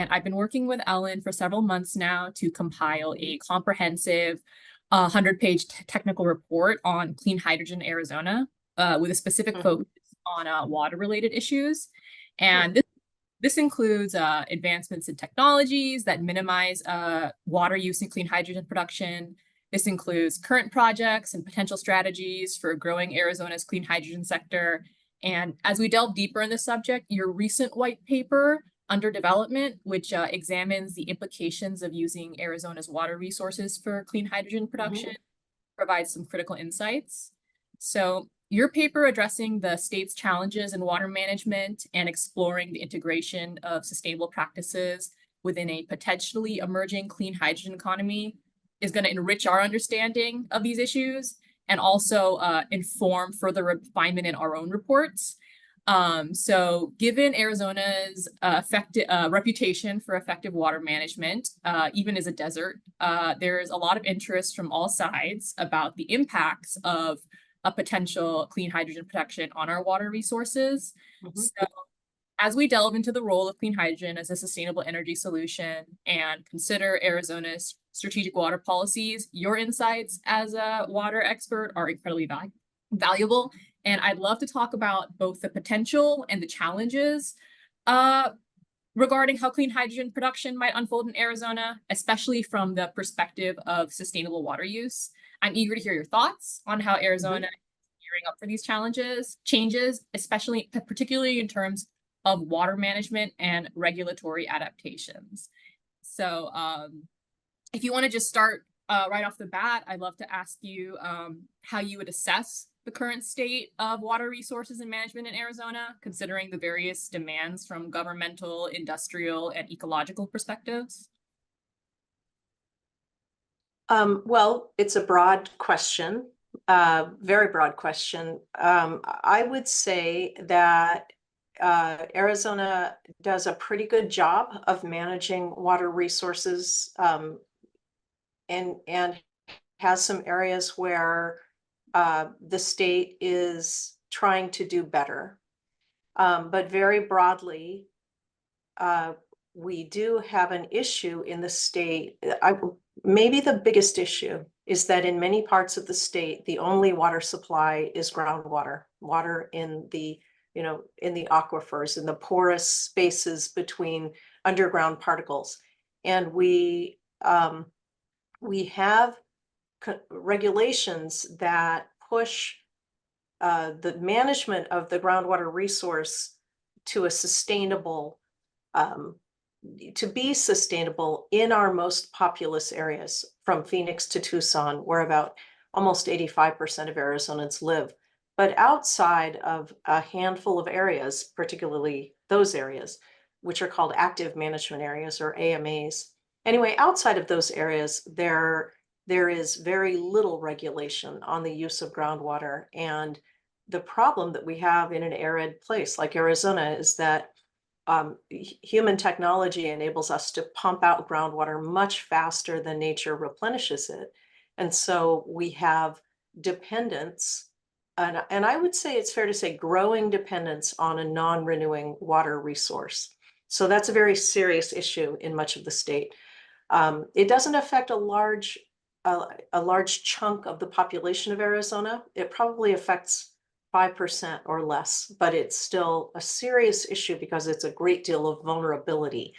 And I've been working with Ellen for several months now to compile a comprehensive 100-page technical report on clean hydrogen in Arizona with a specific focus on water-related issues. And this includes advancements in technologies that minimize water use in clean hydrogen production. This includes current projects and potential strategies for growing Arizona's clean hydrogen sector. And as we delve deeper in this subject, your recent white paper under development, which examines the implications of using Arizona's water resources for clean hydrogen production, provides some critical insights. So your paper addressing the state's challenges in water management and exploring the integration of sustainable practices within a potentially emerging clean hydrogen economy is going to enrich our understanding of these issues and also inform further refinement in our own reports. So given Arizona's reputation for effective water management, even as a desert, there's a lot of interest from all sides about the impacts of a potential clean hydrogen production on our water resources. So as we delve into the role of clean hydrogen as a sustainable energy solution and consider Arizona's strategic water policies, your insights as a water expert are incredibly valuable. And I'd love to talk about both the potential and the challenges regarding how clean hydrogen production might unfold in Arizona, especially from the perspective of sustainable water use. I'm eager to hear your thoughts on how Arizona is gearing up for these changes, especially particularly in terms of water management and regulatory adaptations. So if you want to just start right off the bat, I'd love to ask you how you would assess the current state of water resources and management in Arizona, considering the various demands from governmental, industrial, and ecological perspectives. Well, it's a broad question, very broad question. I would say that Arizona does a pretty good job of managing water resources and has some areas where the state is trying to do better. But very broadly, we do have an issue in the state. Maybe the biggest issue is that in many parts of the state, the only water supply is groundwater, water in the aquifers, in the porous spaces between underground particles. And we have regulations that push the management of the groundwater resource to a sustainable to be sustainable in our most populous areas, from Phoenix to Tucson, where about almost 85% of Arizonans live. But outside of a handful of areas, particularly those areas, which are called active management areas or AMAs. Anyway, outside of those areas, there is very little regulation on the use of groundwater. And the problem that we have in an arid place like Arizona is that human technology enables us to pump out groundwater much faster than nature replenishes it. And so we have dependence, and I would say it's fair to say growing dependence on a non-renewing water resource. So that's a very serious issue in much of the state. It doesn't affect a large chunk of the population of Arizona. It probably affects 5% or less, but it's still a serious issue because it's a great deal of vulnerability.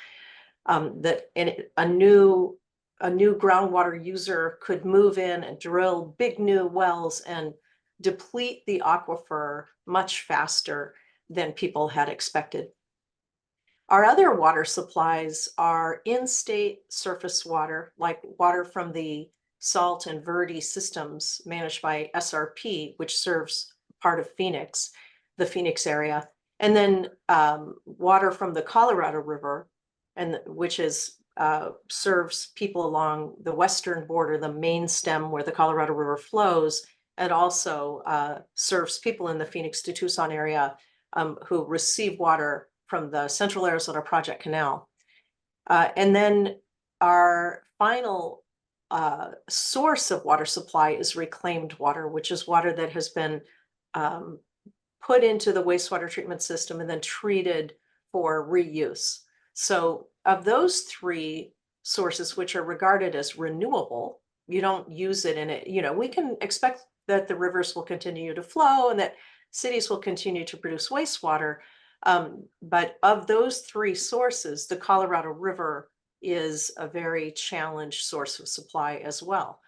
That a new groundwater user could move in and drill big new wells and deplete the aquifer much faster than people had expected. Our other water supplies are in-state surface water, like water from the Salt and Verde systems managed by SRP, which serves part of Phoenix, the Phoenix area, and then water from the Colorado River, and which is serves people along the western border, the main stem where the Colorado River flows, and also serves people in the Phoenix to Tucson area who receive water from the Central Arizona Project Canal. And then our final source of water supply is reclaimed water, which is water that has been put into the wastewater treatment system and then treated for reuse. So of those three sources, which are regarded as renewable, you don't use it in it. We can expect that the rivers will continue to flow and that cities will continue to produce wastewater. But of those three sources, the Colorado River is a very challenged source of supply as well.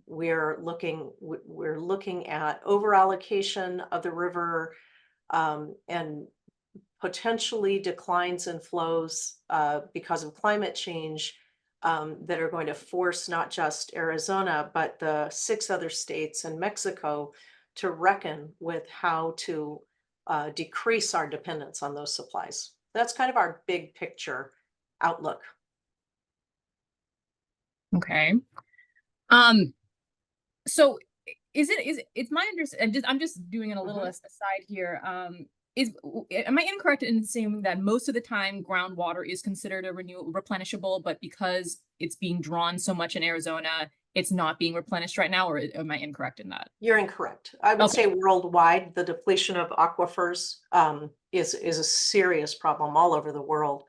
We're looking at overallocation of the river, and potentially declines in flows because of climate change, that are going to force not just Arizona, but the 6 other states and Mexico to reckon with how to decrease our dependence on those supplies. That's kind of our big picture outlook. Okay. So it's my understanding, I'm just doing it a little aside here. Am I incorrect in saying that most of the time groundwater is considered a replenishable, but because it's being drawn so much in Arizona, it's not being replenished right now, or am I incorrect in that? You're incorrect. I would Okay. say worldwide, the depletion of aquifers is a serious problem all over the world.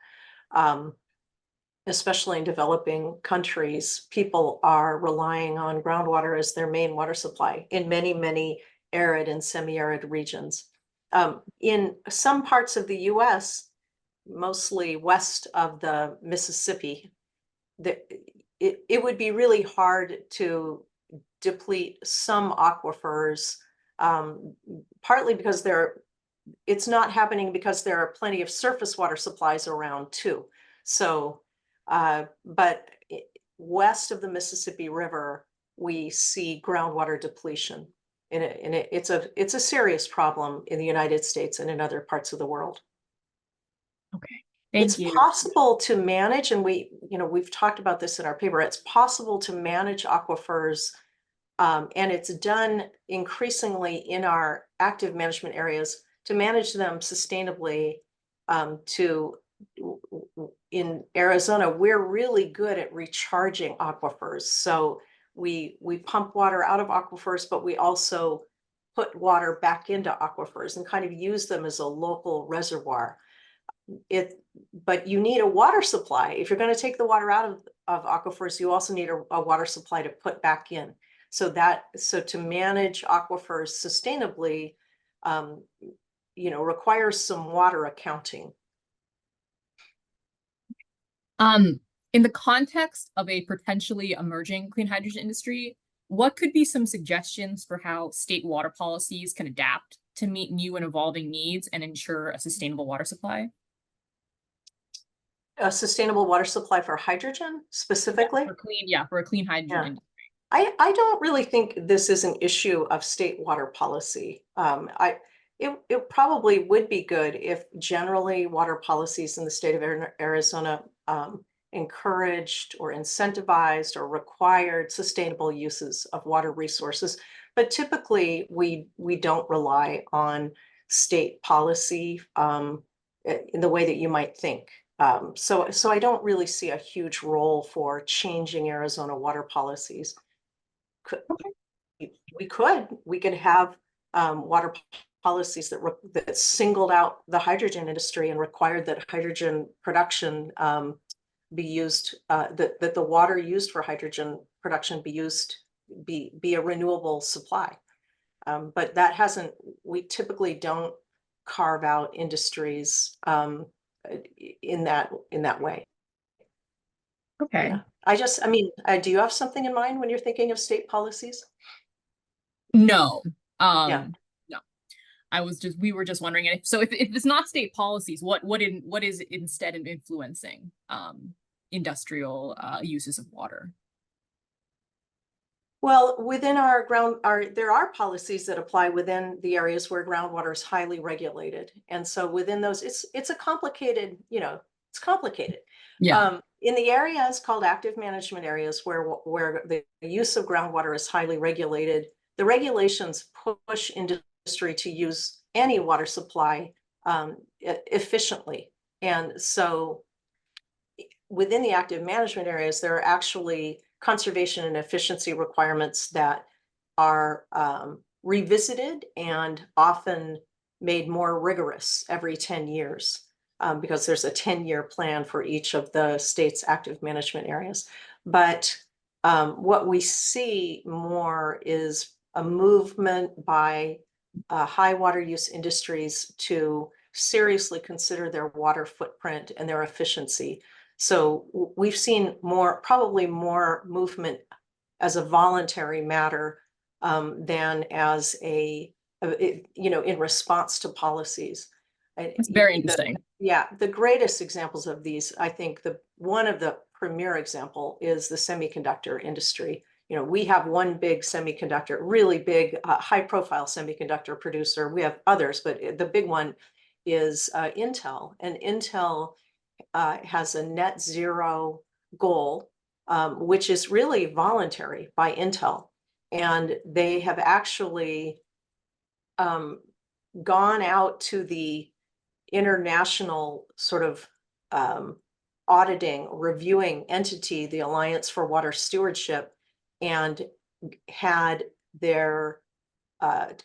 Especially in developing countries, people are relying on groundwater as their main water supply in many, many arid and semi-arid regions. In some parts of the US, mostly west of the Mississippi, it would be really hard to deplete some aquifers, partly because it's not happening because there are plenty of surface water supplies around too. So, but west of the Mississippi River, we see groundwater depletion. It's a serious problem in the United States and in other parts of the world. Okay. Thank It's you. possible to manage, and we've talked about this in our paper. It's possible to manage aquifers, and it's done increasingly in our active management areas to manage them sustainably. In Arizona, we're really good at recharging aquifers. So we pump water out of aquifers, but we also put water back into aquifers and kind of use them as a local reservoir. But you need a water supply. If you're going to take the water out of aquifers, you also need a water supply to put back in. So to manage aquifers sustainably, requires some water accounting. In the context of a potentially emerging clean hydrogen industry, what could be some suggestions for how state water policies can adapt to meet new and evolving needs and ensure a sustainable water supply? A sustainable water supply for hydrogen specifically? For a clean hydrogen industry. I don't really think this is an issue of state water policy. It probably would be good if generally water policies in the state of Arizona encouraged or incentivized or required sustainable uses of water resources. But typically we don't rely on state policy in the way that you might think. So I don't really see a huge role for changing Arizona water policies. We could have water policies that singled out the hydrogen industry and required that hydrogen production be used, that the water used for hydrogen production be a renewable supply. But we typically don't carve out industries in that way. Okay. Yeah. Do you have something in mind when you're thinking of state policies? No. Yeah. No. We were just wondering if it's not state policies, what is instead influencing industrial uses of water? Well, within there are policies that apply within the areas where groundwater is highly regulated. And so within those, it's a complicated, it's complicated. Yeah. In the areas called active management areas where the use of groundwater is highly regulated, the regulations push industry to use any water supply efficiently. And so within the active management areas, there are actually conservation and efficiency requirements that are revisited and often made more rigorous every 10 years. because there's a 10-year plan for each of the state's active management areas. But what we see more is a movement by high water use industries to seriously consider their water footprint and their efficiency. So we've seen probably more movement as a voluntary matter than as in response to policies. It's very interesting. The greatest examples of these, I think one of the premier example is the semiconductor industry. We have one big semiconductor, really big, high profile semiconductor producer. We have others, but the big one is Intel. And Intel has a net zero goal, which is really voluntary by Intel. And they have actually gone out to the international sort of auditing, reviewing entity, the Alliance for Water Stewardship, and had their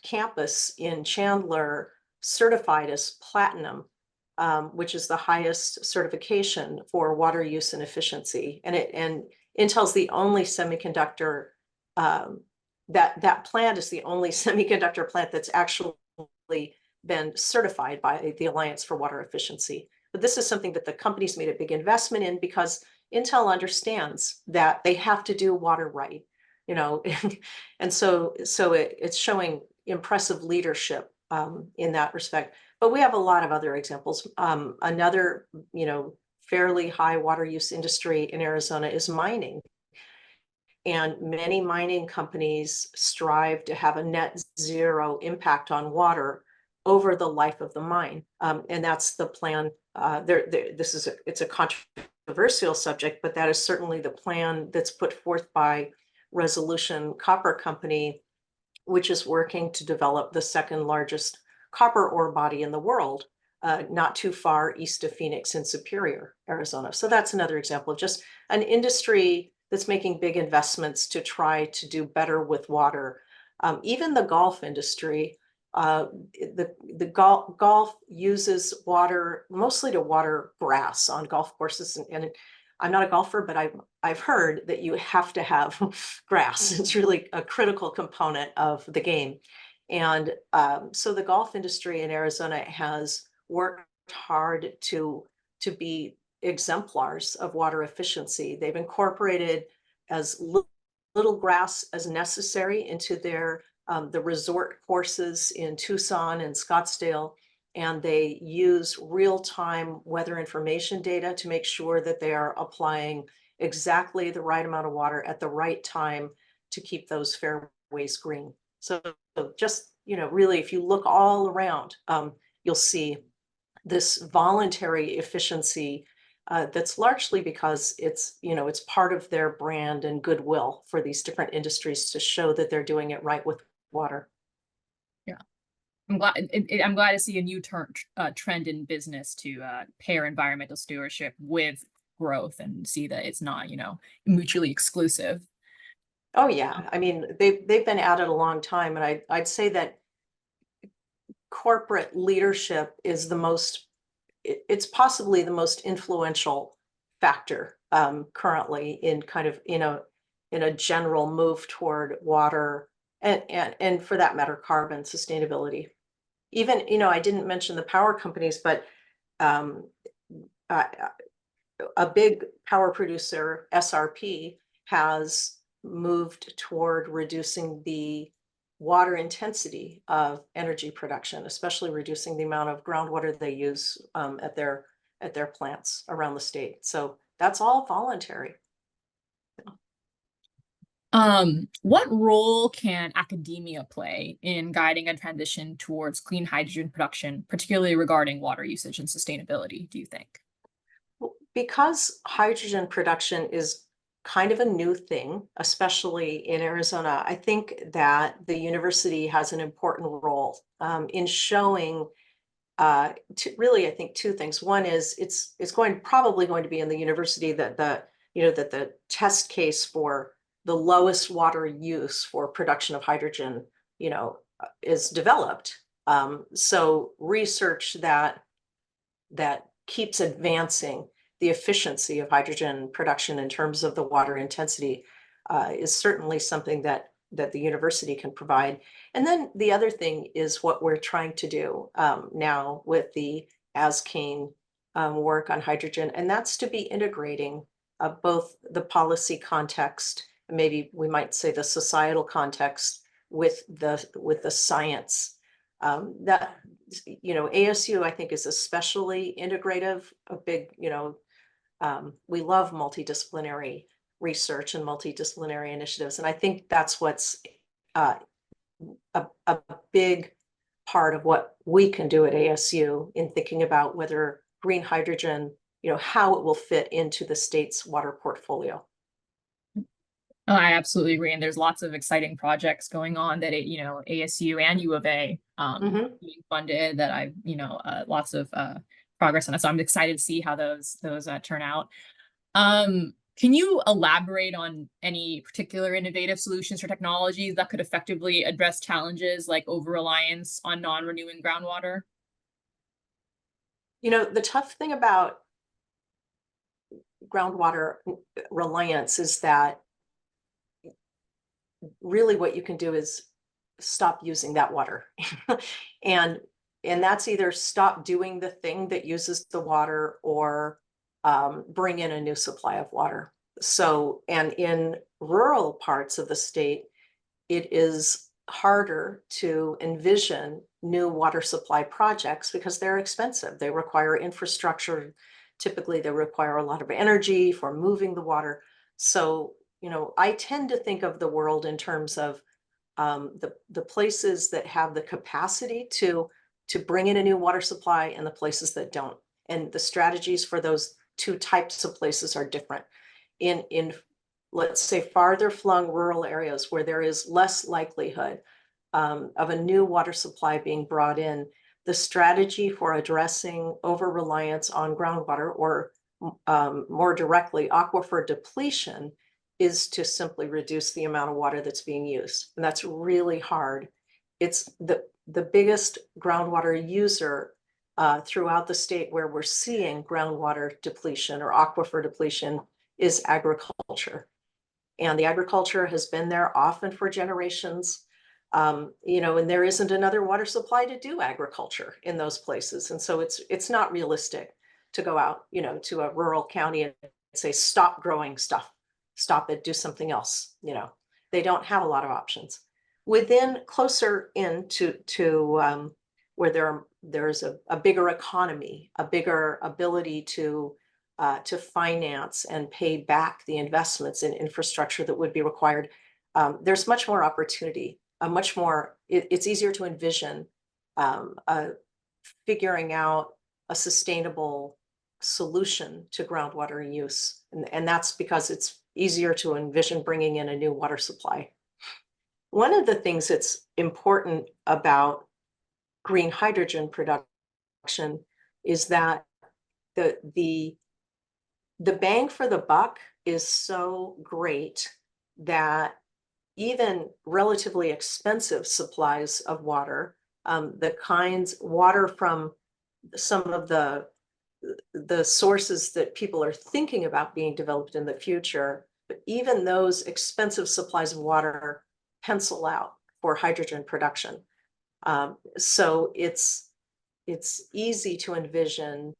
campus in Chandler certified as platinum, which is the highest certification for water use and efficiency. And Intel's the only semiconductor, that plant is the only semiconductor plant that's actually been certified by the Alliance for Water Efficiency. But this is something that the company's made a big investment in because Intel understands that they have to do water right, and so it's showing impressive leadership in that respect. But we have a lot of other examples. Another, fairly high water use industry in Arizona is mining. And many mining companies strive to have a net zero impact on water over the life of the mine. And that's the plan. It's a controversial subject, but that is certainly the plan that's put forth by Resolution Copper Company, which is working to develop the second largest copper ore body in the world, not too far east of Phoenix in Superior, Arizona. So that's another example of just an industry that's making big investments to try to do better with water. Even the golf industry, the golf uses water mostly to water grass on golf courses. And I'm not a golfer, but I've heard that you have to have grass. It's really a critical component of the game. And so the golf industry in Arizona has worked hard to be exemplars of water efficiency. They've incorporated as little grass as necessary into their the resort courses in Tucson and Scottsdale, and they use real-time weather information data to make sure that they are applying exactly the right amount of water at the right time to keep those fairways green. So just, really, if you look all around, you'll see this voluntary efficiency that's largely because it's part of their brand and goodwill for these different industries to show that they're doing it right with water. Yeah, I'm glad to see a new trend in business to pair environmental stewardship with growth and see that it's not mutually exclusive. Oh yeah, I mean they've been at it a long time, and I'd say that corporate leadership is it's possibly the most influential factor currently in kind of in a general move toward water and for that matter carbon sustainability. Even I didn't mention the power companies, but a big power producer, SRP, has moved toward reducing the water intensity of energy production, especially reducing the amount of groundwater they use at their plants around the state. So that's all voluntary. What role can academia play in guiding a transition towards clean hydrogen production, particularly regarding water usage and sustainability, do you think? Because hydrogen production is kind of a new thing, especially in Arizona, I think that the university has an important role in showing really, I think two things. One is it's probably going to be in the university that the test case for the lowest water use for production of hydrogen, is developed. So research that keeps advancing the efficiency of hydrogen production in terms of the water intensity is certainly something that the university can provide. And then the other thing is what we're trying to do now with the ASCANE work on hydrogen, and that's to be integrating both the policy context, maybe we might say the societal context, with the science. That, you know, ASU I think is especially integrative, a big, you know, we love multidisciplinary research and multidisciplinary initiatives, and I think that's what's a big part of what we can do at ASU in thinking about whether green hydrogen, you know, how it will fit into the state's water portfolio. Oh, I absolutely agree. And there's lots of exciting projects going on that ASU and U of A being funded that I've, lots of progress on it. So I'm excited to see how those turn out. Can you elaborate on any particular innovative solutions or technologies that could effectively address challenges like over-reliance on non-renewing groundwater? You know, the tough thing about groundwater reliance is that really what you can do is stop using that water. and that's either stop doing the thing that uses the water or bring in a new supply of water. So, and in rural parts of the state, it is harder to envision new water supply projects because they're expensive. They require infrastructure. Typically, they require a lot of energy for moving the water. So, you know, I tend to think of the world in terms of the places that have the capacity to bring in a new water supply and the places that don't. And the strategies for those two types of places are different. In let's say farther flung rural areas where there is less likelihood of a new water supply being brought in, the strategy for addressing over-reliance on groundwater or more directly aquifer depletion is to simply reduce the amount of water that's being used. And that's really hard. It's the biggest groundwater user throughout the state where we're seeing groundwater depletion or aquifer depletion is agriculture. And the agriculture has been there often for generations. You know, and there isn't another water supply to do agriculture in those places. And so it's not realistic to go out, you know, to a rural county and say, stop growing stuff, stop it, do something else. You know, they don't have a lot of options. Within closer into where there's a bigger economy, a bigger ability to finance and pay back the investments in infrastructure that would be required, there's much more opportunity. It's easier to envision figuring out a sustainable solution to groundwater use. And that's because it's easier to envision bringing in a new water supply. One of the things that's important about green hydrogen production is that the bang for the buck is so great that even relatively expensive supplies of water, water from some of the sources that people are thinking about being developed in the future, but even those expensive supplies of water pencil out for hydrogen production. So it's easy to envision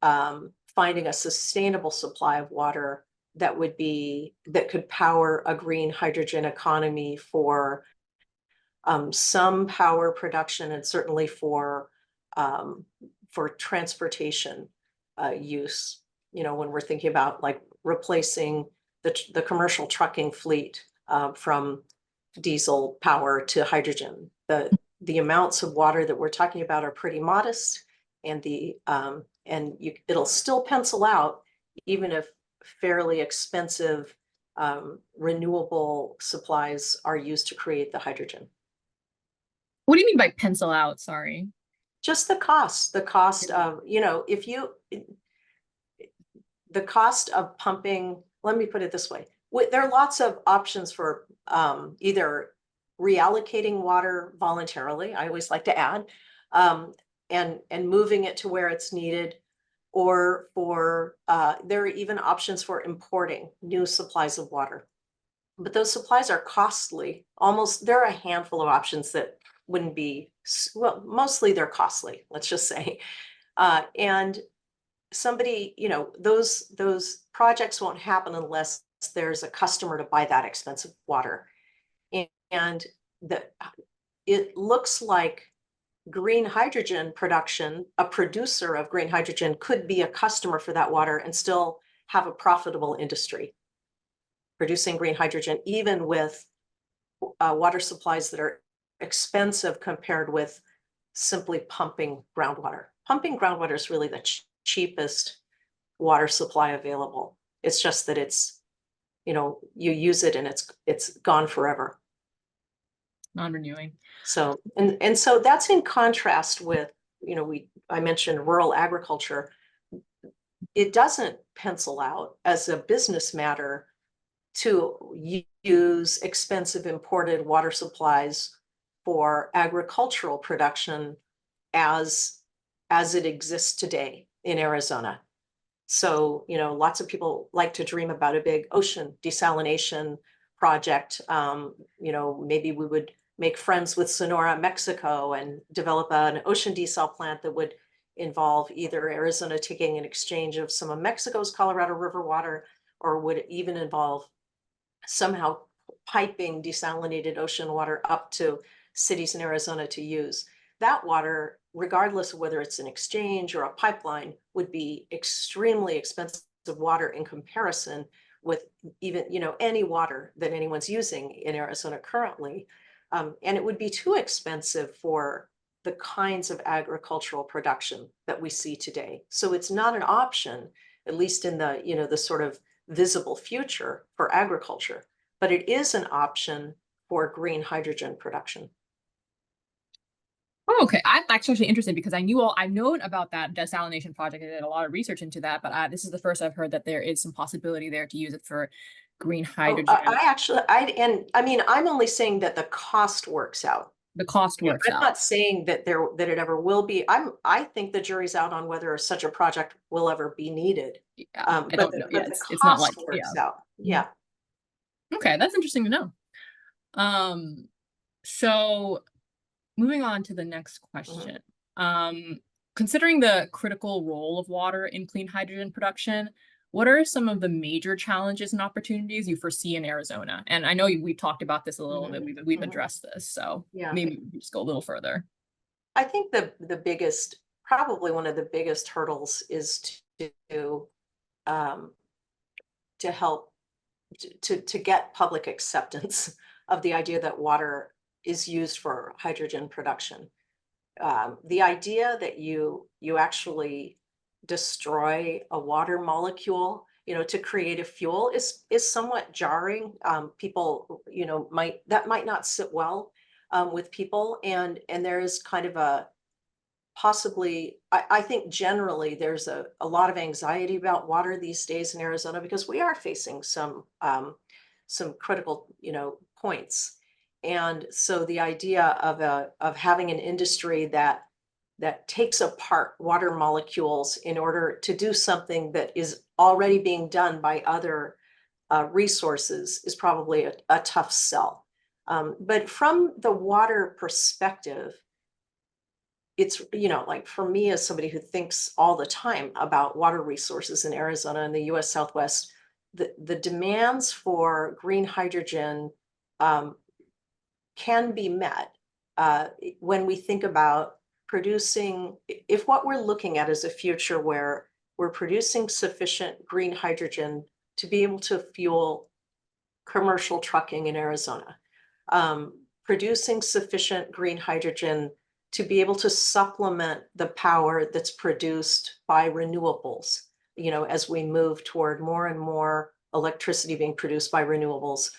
finding a sustainable supply of water that could power a green hydrogen economy for some power production and certainly for transportation use. You know, when we're thinking about like replacing the commercial trucking fleet from diesel power to hydrogen, the amounts of water that we're talking about are pretty modest, and it'll still pencil out even if fairly expensive renewable supplies are used to create the hydrogen. What do you mean by pencil out? Sorry. Just the cost of, you know, the cost of pumping, let me put it this way. There are lots of options for either reallocating water voluntarily, I always like to add, and moving it to where it's needed, or for, there are even options for importing new supplies of water. But those supplies are costly. There are a handful of options that wouldn't be, well, mostly they're costly, let's just say. And somebody, those projects won't happen unless there's a customer to buy that expensive water. And it looks like green hydrogen production, a producer of green hydrogen could be a customer for that water and still have a profitable industry producing green hydrogen, even with water supplies that are expensive compared with simply pumping groundwater. Pumping groundwater is really the cheapest water supply available. It's just that it's, you use it and it's gone forever. Non-renewing. So, and so that's in contrast with, I mentioned rural agriculture. It doesn't pencil out as a business matter to use expensive imported water supplies for agricultural production as it exists today in Arizona. So, lots of people like to dream about a big ocean desalination project. Maybe we would make friends with Sonora, Mexico, and develop an ocean desal plant that would involve either Arizona taking an exchange of some of Mexico's Colorado River water, or would even involve somehow piping desalinated ocean water up to cities in Arizona to use. That water, regardless of whether it's an exchange or a pipeline, would be extremely expensive water in comparison with even, any water that anyone's using in Arizona currently. And it would be too expensive for the kinds of agricultural production that we see today. So it's not an option, at least in the, the sort of visible future for agriculture, but it is an option for green hydrogen production. Oh, okay. I'm actually interested because I've known about that desalination project. I did a lot of research into that, but this is the first I've heard that there is some possibility there to use it for green hydrogen. I'm only saying that the cost works out. The cost works out. I'm not saying that it ever will be. I think the jury's out on whether such a project will ever be needed. Yeah, I don't know. Yeah, The it's not like, works out. Yeah. Okay, that's interesting to know. So moving on to the next question. Considering the critical role of water in clean hydrogen production, what are some of the major challenges and opportunities you foresee in Arizona? And I know we've talked about this a little bit. We've addressed this, so maybe we just go a little further. I think the biggest, probably one of the biggest hurdles is to help to get public acceptance of the idea that water is used for hydrogen production. The idea that you actually destroy a water molecule, to create a fuel is somewhat jarring. People, that might not sit well with people, and there is kind of a possibly, I think generally there's a lot of anxiety about water these days in Arizona because we are facing some critical, points. And so the idea of having an industry that takes apart water molecules in order to do something that is already being done by other resources is probably a tough sell. But from the water perspective, it's, like for me as somebody who thinks all the time about water resources in Arizona and the US Southwest, the demands for green hydrogen can be met when we think about producing, if what we're looking at is a future where we're producing sufficient green hydrogen to be able to fuel commercial trucking in Arizona, producing sufficient green hydrogen to be able to supplement the power that's produced by renewables, as we move toward more and more electricity being produced by renewables,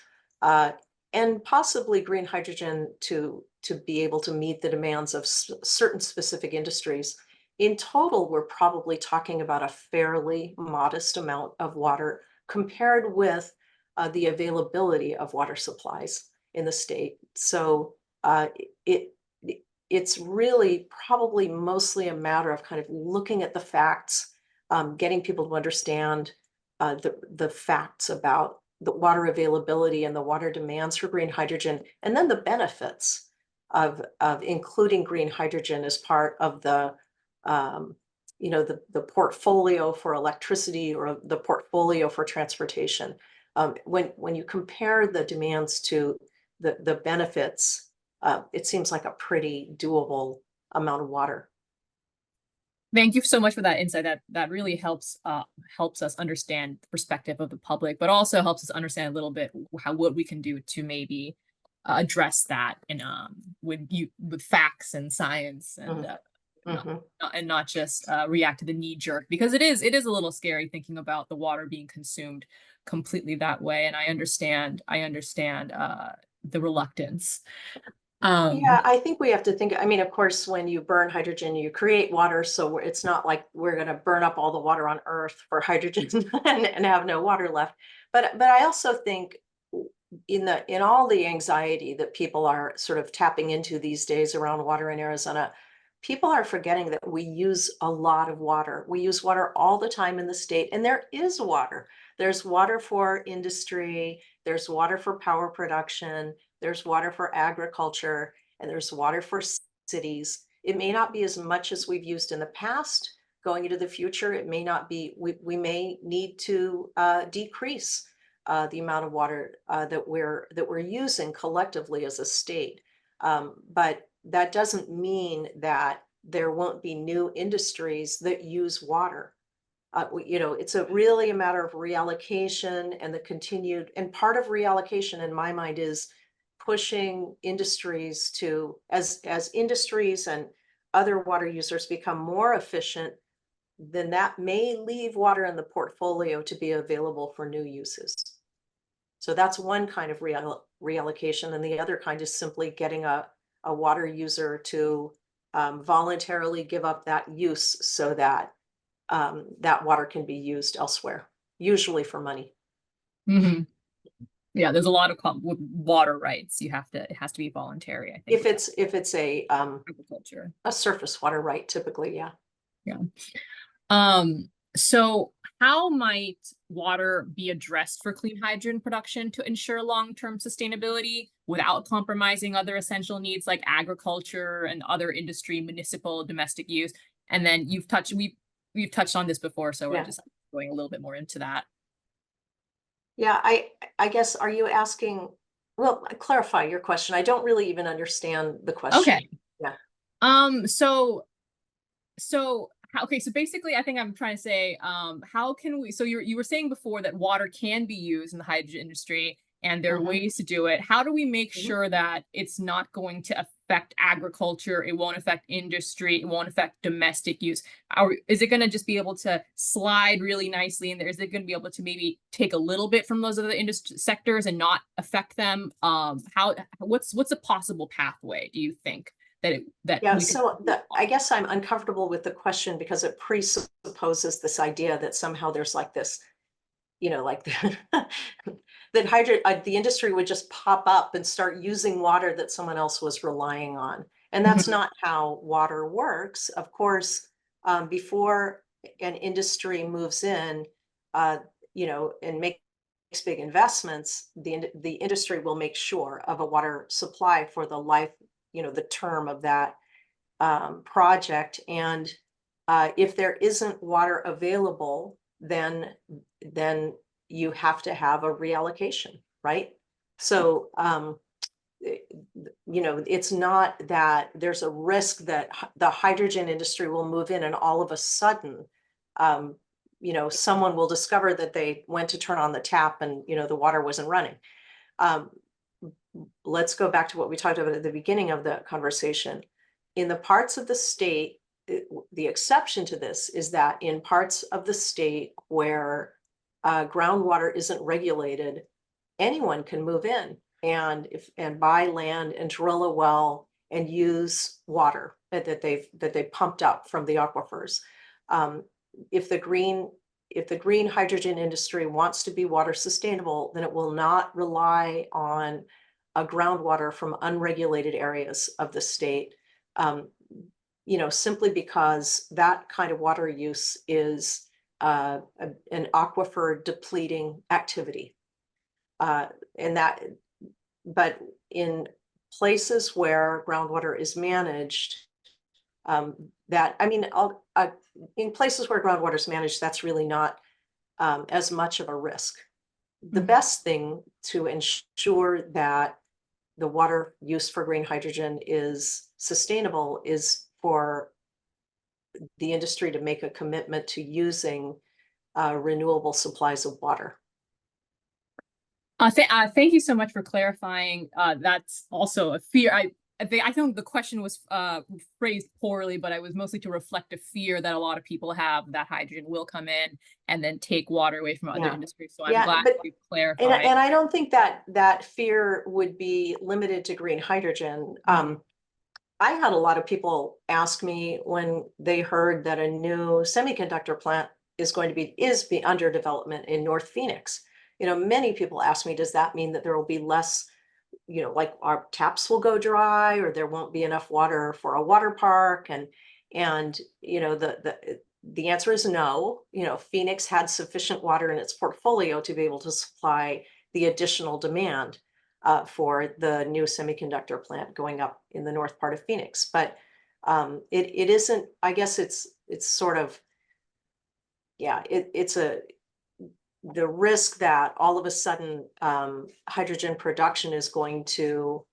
and possibly green hydrogen to be able to meet the demands of certain specific industries. In total, we're probably talking about a fairly modest amount of water compared with the availability of water supplies in the state. So it's really probably mostly a matter of kind of looking at the facts getting people to understand the facts about the water availability and the water demands for green hydrogen, and then the benefits of including green hydrogen as part of the the portfolio for electricity or the portfolio for transportation. When you compare the demands to the benefits, it seems like a pretty doable amount of water. Thank you so much for that insight. That really helps us understand the perspective of the public, but also helps us understand a little bit what we can do to maybe address that in with facts and science and not just react to the knee jerk, because it is a little scary thinking about the water being consumed completely that way. And I understand the reluctance. Yeah, I think we have to think, I mean, of course, when you burn hydrogen, you create water. So it's not like we're going to burn up all the water on Earth for hydrogen and have no water left. But I also think in all the anxiety that people are sort of tapping into these days around water in Arizona, people are forgetting that we use a lot of water. We use water all the time in the state, and there is water. There's water for industry, there's water for power production, there's water for agriculture, and there's water for cities. It may not be as much as we've used in the past. Going into the future, it may not be, we may need to decrease the amount of water that we're using collectively as a state. But that doesn't mean that there won't be new industries that use water. It's really a matter of reallocation and the continued, and part of reallocation in my mind is pushing industries to, as industries and other water users become more efficient, then that may leave water in the portfolio to be available for new uses. So that's one kind of reallocation, and the other kind is simply getting a water user to voluntarily give up that use so that that water can be used elsewhere, usually for money. Mm-hmm. Yeah, there's a lot of with water rights. It has to be voluntary, I think. If it's a agriculture, a surface water right, typically, yeah. Yeah. So how might water be addressed for clean hydrogen production to ensure long-term sustainability without compromising other essential needs like agriculture and other industry, municipal, domestic use? And then we've touched on this before, so we're just going a little bit more into that. Yeah, I guess, are you asking, well, clarify your question. I don't really even understand the question. Okay. Yeah. So basically I think I'm trying to say, how can we, so you were saying before that water can be used in the hydrogen industry and there are ways to do it. How do we make sure that it's not going to affect agriculture, it won't affect industry, it won't affect domestic use? Is it going to just be able to slide really nicely in there? Is it going to be able to maybe take a little bit from those other industry sectors and not affect them? What's a possible pathway, do you think? I guess I'm uncomfortable with the question because it presupposes this idea that somehow there's like this, like that the industry would just pop up and start using water that someone else was relying on. And that's not how water works. Of course, before an industry moves in, and makes big investments, the industry will make sure of a water supply for the life, the term of that project. And if there isn't water available, then you have to have a reallocation, right? So, it's not that there's a risk that the hydrogen industry will move in and all of a sudden, someone will discover that they went to turn on the tap and, the water wasn't running. Let's go back to what we talked about at the beginning of the conversation. In the parts of the state, the exception to this is that in parts of the state where groundwater isn't regulated, anyone can move in and buy land and drill a well and use water that they pumped up from the aquifers. If the green hydrogen industry wants to be water sustainable, then it will not rely on groundwater from unregulated areas of the state, simply because that kind of water use is an aquifer depleting activity. And that, but in places where groundwater is managed, that, I mean, in places where groundwater is managed, that's really not as much of a risk. The best thing to ensure that the water use for green hydrogen is sustainable is for the industry to make a commitment to using renewable supplies of water. Thank you so much for clarifying. That's also a fear. I think the question was phrased poorly, but it was mostly to reflect a fear that a lot of people have that hydrogen will come in and then take water away from other industries. So I'm glad you clarified. And I don't think that that fear would be limited to green hydrogen. I had a lot of people ask me when they heard that a new semiconductor plant is under development in North Phoenix. You know, many people ask me, does that mean that there will be less, you know, like our taps will go dry, or there won't be enough water for a water park? And you know, the answer is no. You know, Phoenix had sufficient water in its portfolio to be able to supply the additional demand for the new semiconductor plant going up in the north part of Phoenix. But it isn't, I guess it's sort of, yeah, it's the risk that all of a sudden hydrogen production is going to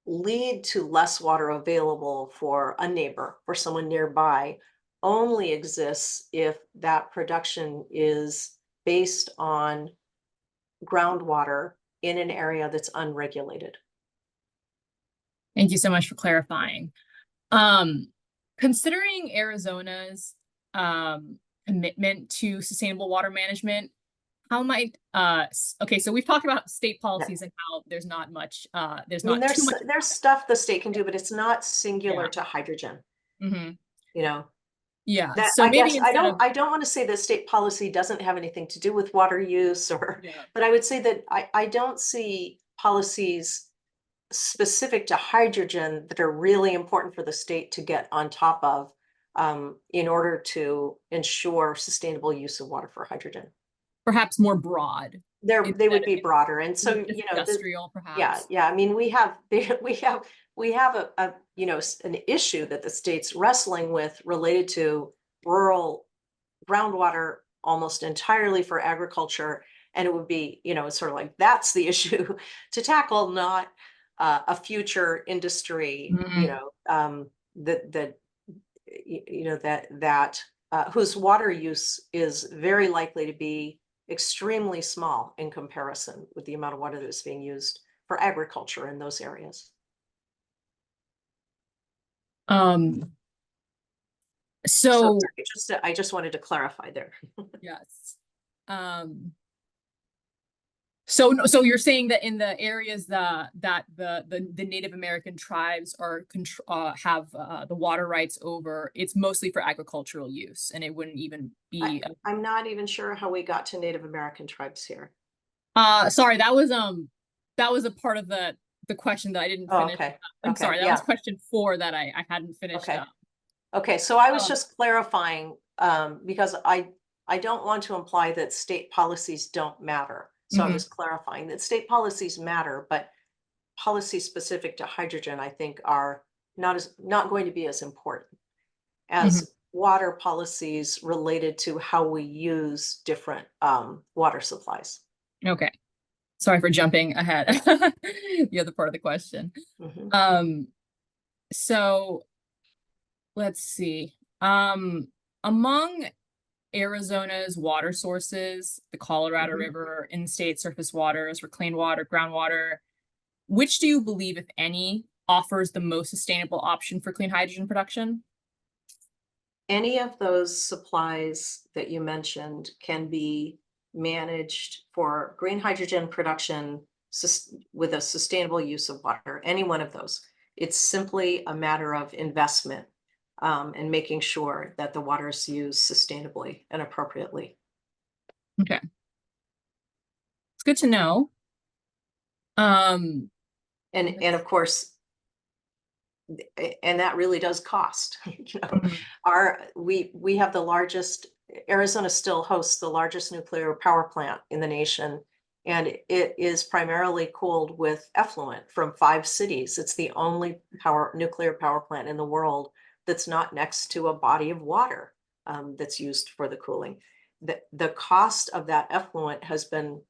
lead to less water available for a neighbor, for someone nearby, only exists if that production is based on groundwater in an area that's unregulated. Thank you so much for clarifying. Considering Arizona's commitment to sustainable water management, how might okay, so we've talked about state policies and how there's not much there's stuff the state can do, but it's not singular to hydrogen. You know, so I guess I don't want to say that state policy doesn't have anything to do with water use, or but I would say that I don't see policies specific to hydrogen that are really important for the state to get on top of in order to ensure sustainable use of water for hydrogen. Perhaps more broad. They would be broader, and so you know, industrial, perhaps. Yeah. I mean, we have a you know, an issue that the state's wrestling with related to rural groundwater almost entirely for agriculture, and it would be, you know, it's sort of like that's the issue to tackle, not a future industry, you know, whose water use is very likely to be extremely small in comparison with the amount of water that is being used for agriculture in those areas. So I just wanted to clarify there. Yes. So you're saying that in the areas that the Native American tribes have the water rights over, it's mostly for agricultural use, and it wouldn't even be. I'm not even sure how we got to Native American tribes here. Sorry, that was a part of the question that I didn't finish. Okay. I'm sorry, that was question 4 that I hadn't finished. Okay, so I was just clarifying because I don't want to imply that state policies don't matter. So I was clarifying that state policies matter, but policies specific to hydrogen, I think, are not going to be as important as water policies related to how we use different water supplies. Okay, sorry for jumping ahead. The other part of the question. So let's see. Among Arizona's water sources, the Colorado River, in-state surface waters, reclaimed water, groundwater, which do you believe, if any, offers the most sustainable option for clean hydrogen production? Any of those supplies that you mentioned can be managed for green hydrogen production with a sustainable use of water, any one of those. It's simply a matter of investment and making sure that the water is used sustainably and appropriately. Okay. It's good to know. And of course, and that really does cost. You know, we have the largest Arizona still hosts the largest nuclear power plant in the nation, and it is primarily cooled with effluent from 5 cities. It's the only nuclear power plant in the world that's not next to a body of water that's used for the cooling. The cost of that effluent has been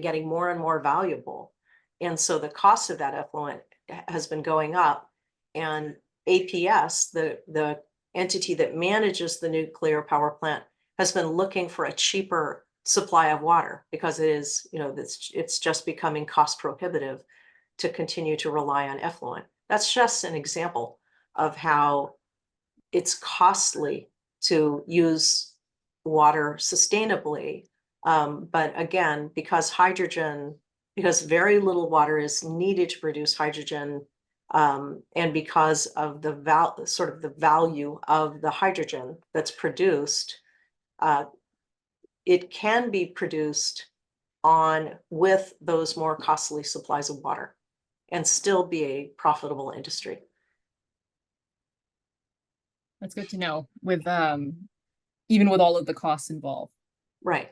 getting more and more valuable. And so the cost of that effluent has been going up. And APS, the entity that manages the nuclear power plant, has been looking for a cheaper supply of water because it is, it's just becoming cost prohibitive to continue to rely on effluent. That's just an example of how it's costly to use water sustainably. But again, because very little water is needed to produce hydrogen, and because of the value of the hydrogen that's produced, it can be produced with those more costly supplies of water and still be a profitable industry. That's good to know, with even with all of the costs involved. Right.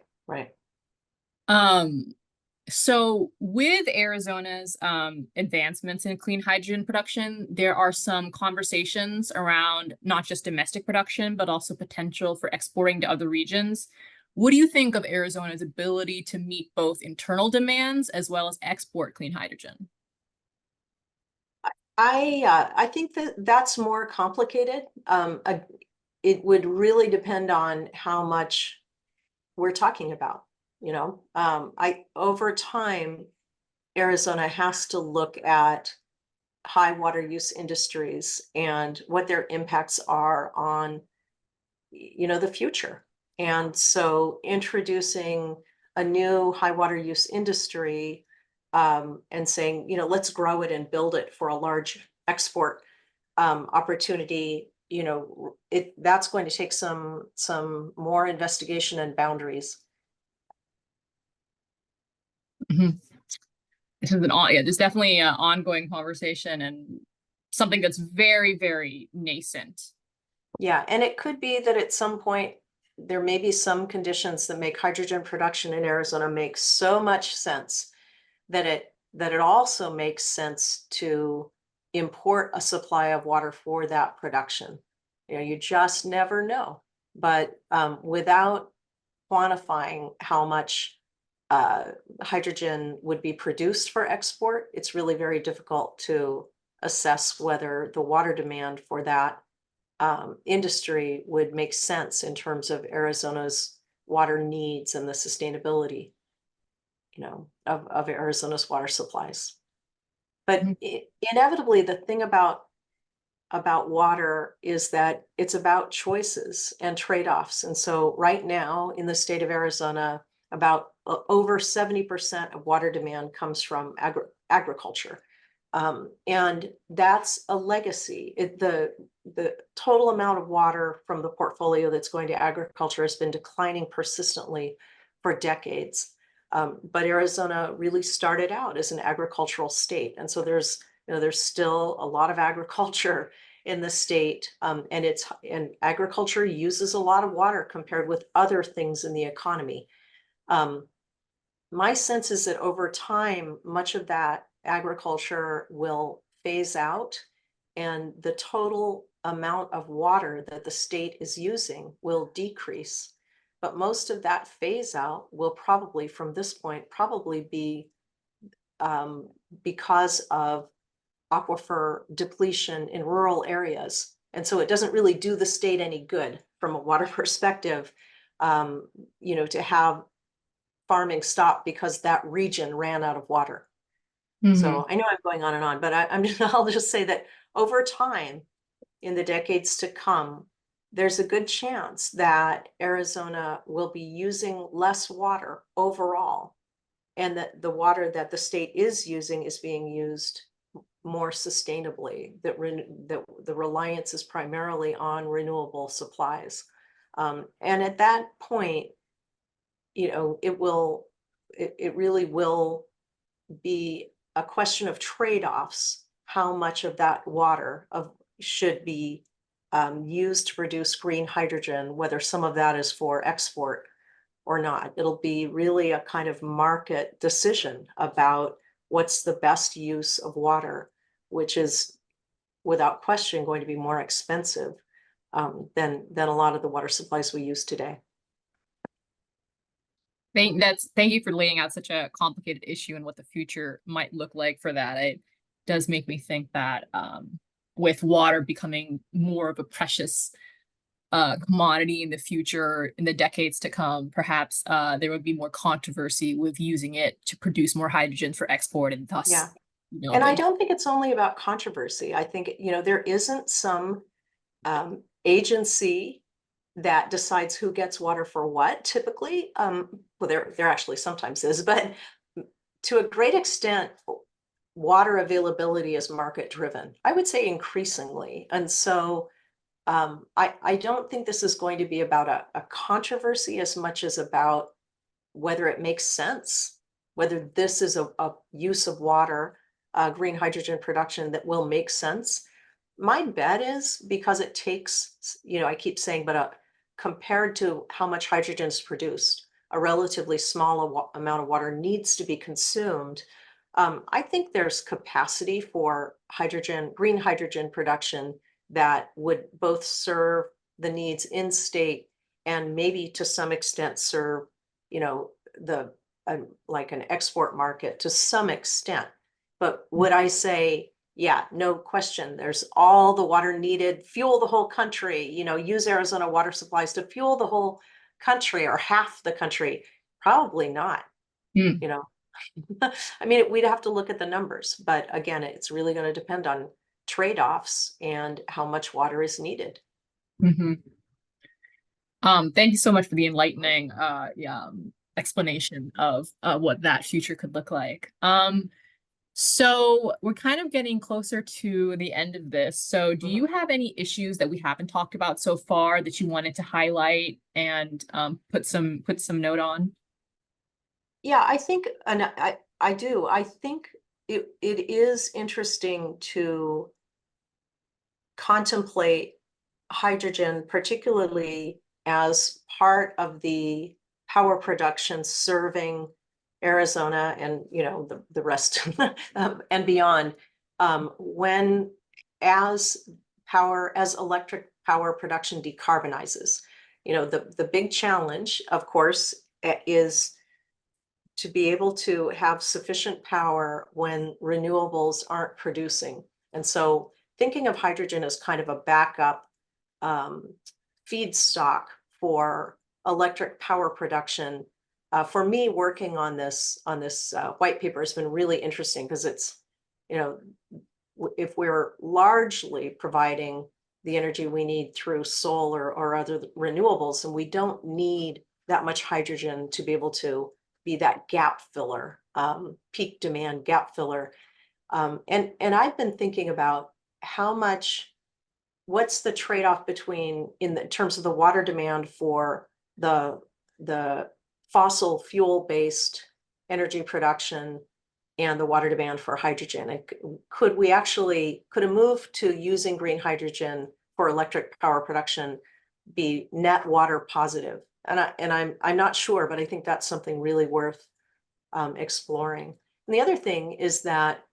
So with Arizona's advancements in clean hydrogen production, there are some conversations around not just domestic production, but also potential for exporting to other regions. What do you think of Arizona's ability to meet both internal demands as well as export clean hydrogen? I think that's more complicated. It would really depend on how much we're talking about. Over time, Arizona has to look at high water use industries and what their impacts are on, the future. And so introducing a new high water use industry, and saying, let's grow it and build it for a large export opportunity, that's going to take some more investigation and boundaries. Mm-hmm. This is there's definitely an ongoing conversation and something that's very, very nascent. Yeah, and it could be that at some point there may be some conditions that make hydrogen production in Arizona make so much sense that it also makes sense to import a supply of water for that production. You just never know. But without quantifying how much hydrogen would be produced for export, it's really very difficult to assess whether the water demand for that industry would make sense in terms of Arizona's water needs and the sustainability, of Arizona's water supplies. But inevitably, the thing about water is that it's about choices and trade-offs. And so right now in the state of Arizona, about over 70% of water demand comes from agriculture. And that's a legacy. The total amount of water from the portfolio that's going to agriculture has been declining persistently for decades. But Arizona really started out as an agricultural state. And so there's still a lot of agriculture in the state. And agriculture uses a lot of water compared with other things in the economy. My sense is that over time, much of that agriculture will phase out, and the total amount of water that the state is using will decrease. But most of that phase out will probably, from this point, be because of aquifer depletion in rural areas. And so it doesn't really do the state any good from a water perspective, to have farming stop because that region ran out of water. Mm-hmm. So I know I'm going on and on, but I'll just say that over time, in the decades to come, there's a good chance that Arizona will be using less water overall, and that the water that the state is using is being used more sustainably, that the reliance is primarily on renewable supplies. And at that point, it really will be a question of trade-offs, how much of that water should be used to produce green hydrogen, whether some of that is for export or not. It'll be really a kind of market decision about what's the best use of water, which is without question going to be more expensive than a lot of the water supplies we use today. Thank you for laying out such a complicated issue and what the future might look like for that. It does make me think that with water becoming more of a precious commodity in the future, in the decades to come, perhaps there would be more controversy with using it to produce more hydrogen for export, and thus, Yeah. you know, And I don't think it's only about controversy. I think, there isn't some agency that decides who gets water for what typically. Well, there actually sometimes is, but to a great extent, water availability is market driven. I would say increasingly. And so I don't think this is going to be about a controversy as much as about whether it makes sense, whether this is a use of water, green hydrogen production that will make sense. My bet is because it takes, I keep saying, but compared to how much hydrogen is produced, a relatively small amount of water needs to be consumed. I think there's capacity for green hydrogen production that would both serve the needs in state and maybe to some extent serve, the like an export market to some extent. But would I say, yeah, no question, there's all the water needed, fuel the whole country, use Arizona water supplies to fuel the whole country or half the country? Probably not. Hmm. I mean, we'd have to look at the numbers, but again, it's really going to depend on trade-offs and how much water is needed. Mm-hmm. Thank you so much for the enlightening explanation of what that future could look like. So we're kind of getting closer to the end of this. So do you have any issues that we haven't talked about so far that you wanted to highlight and put some note on? Yeah, I think, and I do. I think it is interesting to contemplate hydrogen, particularly as part of the power production serving Arizona and the rest and beyond. When as electric power production decarbonizes, the big challenge, of course, is to be able to have sufficient power when renewables aren't producing. And so thinking of hydrogen as kind of a backup feedstock for electric power production. For me, working on this white paper has been really interesting because it's, if we're largely providing the energy we need through solar or other renewables, and we don't need that much hydrogen to be able to be that gap filler, peak demand gap filler. And I've been thinking about what's the trade-off between in terms of the water demand for the fossil fuel-based energy production and the water demand for hydrogen. And could a move to using green hydrogen for electric power production be net water positive? And I'm not sure, but I think that's something really worth exploring. And the other thing is that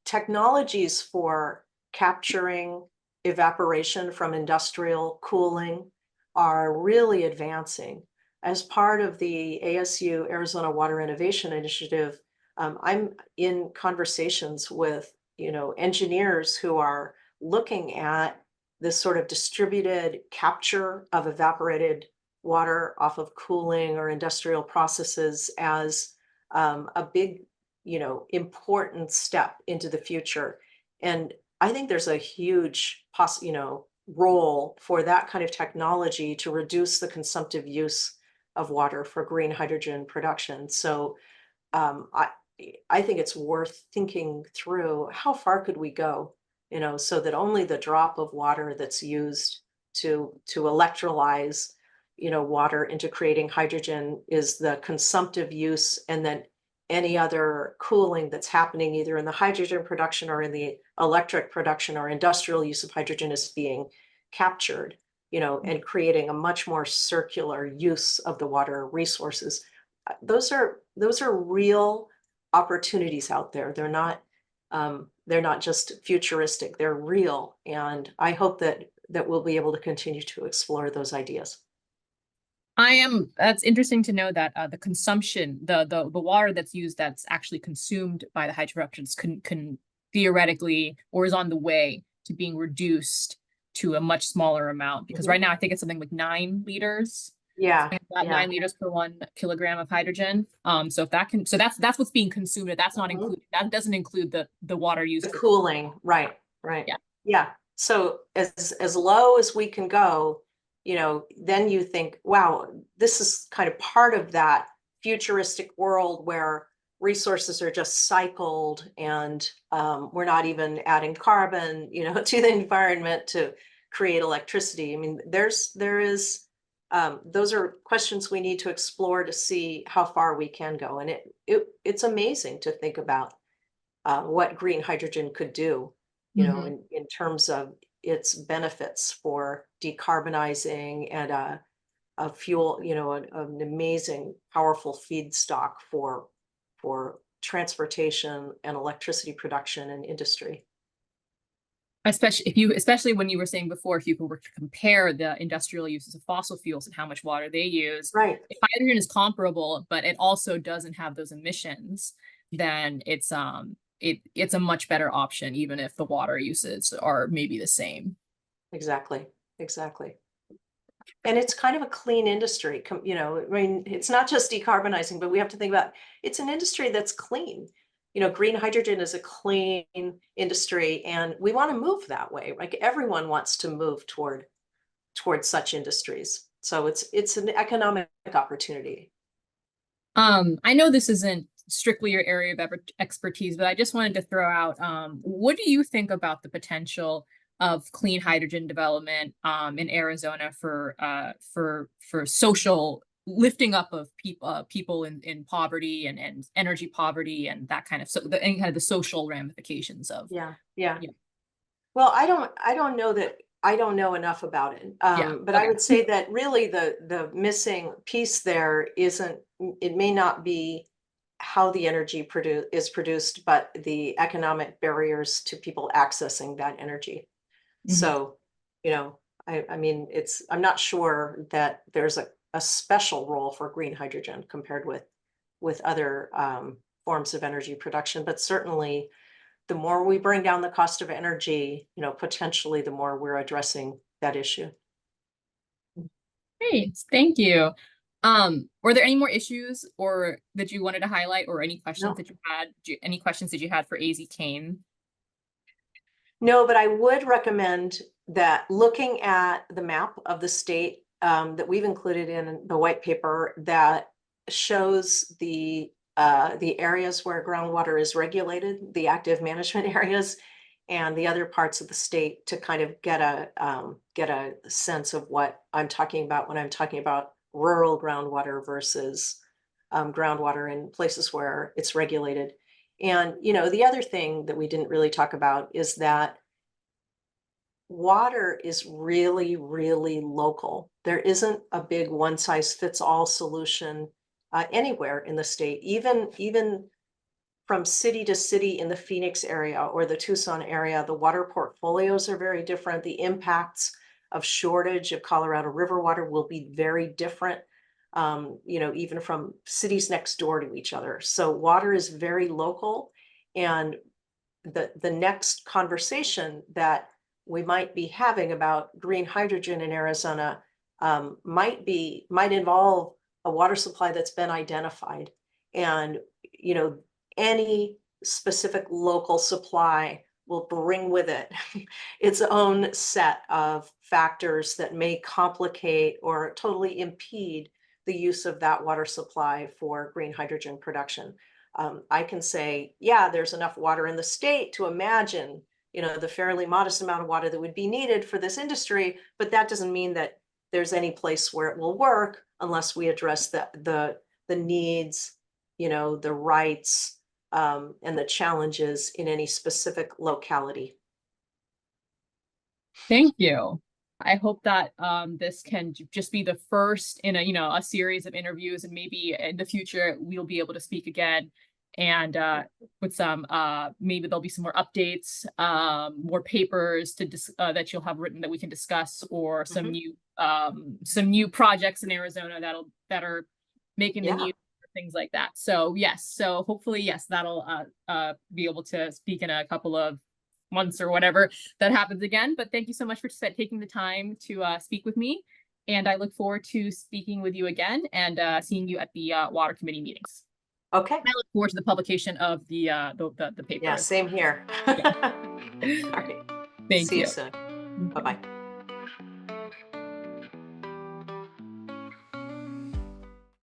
technologies for capturing evaporation from industrial cooling are really advancing. As part of the ASU Arizona Water Innovation Initiative, I'm in conversations with engineers who are looking at this sort of distributed capture of evaporated water off of cooling or industrial processes as a big, important step into the future. And I think there's a huge role for that kind of technology to reduce the consumptive use of water for green hydrogen production. So I think it's worth thinking through how far could we go, so that only the drop of water that's used to electrolyze, water into creating hydrogen is the consumptive use, and then any other cooling that's happening either in the hydrogen production or in the electric production or industrial use of hydrogen is being captured, you know, and creating a much more circular use of the water resources. Those are real opportunities out there. They're not just futuristic, they're real. And I hope that we'll be able to continue to explore those ideas. That's interesting to know that the consumption, the water that's used that's actually consumed by the hydroelectrics can theoretically, or is on the way to being reduced to a much smaller amount. Because right now I think it's something like 9 liters. Yeah. About 9 liters per 1 kilogram of hydrogen. So if that can, so that's what's being consumed. That's not included. That doesn't include the water used The for cooling, right. Yeah. Yeah. So as low as we can go, you know, then you think, wow, this is kind of part of that futuristic world where resources are just cycled and we're not even adding carbon, you know, to the environment to create electricity. I mean, there is those are questions we need to explore to see how far we can go. And it's amazing to think about what green hydrogen could do, you know, in terms of its benefits for decarbonizing and a fuel, you know, an amazing, powerful feedstock for transportation and electricity production and industry. Especially when you were saying before, if you were to compare the industrial uses of fossil fuels and how much water they use, Right. if hydrogen is comparable, but it also doesn't have those emissions, then it's a much better option, even if the water uses are maybe the same. Exactly. And it's kind of a clean industry, you know, I mean, it's not just decarbonizing, but we have to think about it's an industry that's clean. You know, green hydrogen is a clean industry and we want to move that way. Like everyone wants to move toward such industries. So it's an economic opportunity. I know this isn't strictly your area of expertise, but I just wanted to throw out, what do you think about the potential of clean hydrogen development in Arizona for social lifting up of people in poverty and energy poverty and that kind of any kind of the social ramifications of Yeah. Well, I don't know that I don't know enough about it. But I would say that really the missing piece there isn't, it may not be how the energy is produced, but the economic barriers to people accessing that energy. So, you know, I mean, I'm not sure that there's a special role for green hydrogen compared with other forms of energy production, but certainly the more we bring down the cost of energy, you know, potentially the more we're addressing that issue. Great, thank you. Were there any more issues or that you wanted to highlight, or any questions that you had? Any questions that you had for AZ Kane? No, but I would recommend that looking at the map of the state that we've included in the white paper that shows the areas where groundwater is regulated, the active management areas, and the other parts of the state to kind of get a sense of what I'm talking about when I'm talking about rural groundwater versus groundwater in places where it's regulated. And, you know, the other thing that we didn't really talk about is that water is really, really local. There isn't a big one size fits all solution anywhere in the state, even from city to city in the Phoenix area or the Tucson area, the water portfolios are very different. The impacts of shortage of Colorado River water will be very different, you know, even from cities next door to each other. So water is very local. And the next conversation that we might be having about green hydrogen in Arizona might involve a water supply that's been identified. And, you know, any specific local supply will bring with it its own set of factors that may complicate or totally impede the use of that water supply for green hydrogen production. I can say, yeah, there's enough water in the state to imagine, you know, the fairly modest amount of water that would be needed for this industry, but that doesn't mean that there's any place where it will work unless we address the needs you know, the rights and the challenges in any specific locality. Thank you. I hope that this can just be the first in a series of interviews, and maybe in the future we'll be able to speak again, and with some maybe there'll be some more updates, more papers that you'll have written that we can discuss, or some new projects in Arizona that are making the news, things like that. So yes, so hopefully yes, that'll be able to speak in a couple of months or whatever that happens again. But thank you so much for taking the time to speak with me, and I look forward to speaking with you again and seeing you at the water committee meetings. Okay. I look forward to the publication of the paper. Yeah, same here. Yeah. All right. Thank See you you. soon. Bye-bye.